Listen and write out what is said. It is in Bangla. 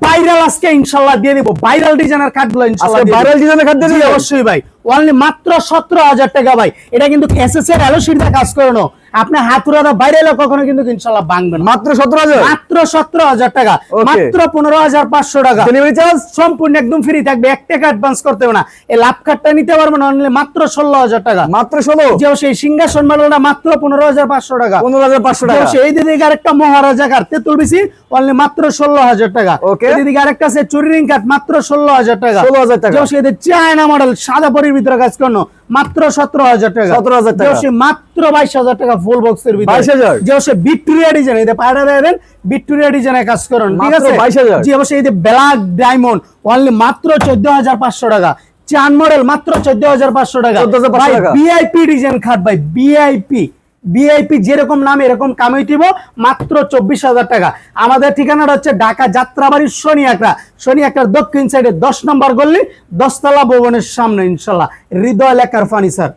ভাইরাল আজকে ইনশাআল্লাহ দিয়ে দিব, ভাইরাল ডিজাইনের কাটগুলো ইনশাআল্লাহ ভাইরাল ডিজাইনের কাট দিয়ে অবশ্যই ভাই, অনলি মাত্র 17,000 টাকা ভাই। এটা কিন্তু এসএস এর অ্যালোসিডা কাজ করানো, আপনি হাতুড়াটা বাইরে এলে কখনো কিন্তু ইনশাআল্লাহ ভাঙবেন। মাত্র 17,000, মাত্র 17,000 টাকা, মাত্র 15,500 টাকা। ডেলিভারি চার্জ সম্পূর্ণ একদম ফ্রি থাকবে, 1 টাকা অ্যাডভান্স করতে হবে না। এই লাভ কার্ডটা নিতে পারবেন অনলি মাত্র 16,000 টাকা। মাত্র 16, যে সেই সিংহাসন মালাটা মাত্র 15,500 টাকা। 15,500 টাকা। এই দিকে আরেকটা মহারাজা কার্ড তেতুল বিসি অনলি মাত্র 16,000 টাকা। এই দিকে আরেকটা আছে চুরিং কার্ড মাত্র 16,000 টাকা। 16,000 টাকা। যে সেই চায়না মডেল সাদা পরির ভিতরে কাজ করনো মাত্র 17,000 টাকা। 17,000 টাকা। যে মাত্র 22,000 টাকা ফুল বক্সের ভিতরে। 22,000। যে সে ভিক্টোরিয়া ডিজাইন, এই পায়রা দেন ভিক্টোরিয়া ডিজাইনে কাজ করুন, ঠিক আছে? 22,000। যে অবশ্যই এই ব্ল্যাক ডায়মন্ড অনলি মাত্র 14,500 টাকা। চান মডেল মাত্র 14,500 টাকা। 14,500 টাকা। ভিআইপি ডিজাইন খাট ভাই, ভিআইপি যেরকম নাম এরকম কামিয়ে মাত্র 24,000 টাকা। আমাদের ঠিকানাটা হচ্ছে ঢাকা যাত্রাবাড়ি শনি একটার দক্ষিণ সাইডে 10 নম্বর গল্লি 10 তলা ভবনের সামনে ইনশাআল্লাহ, হৃদয় লেখার ফার্নিচার।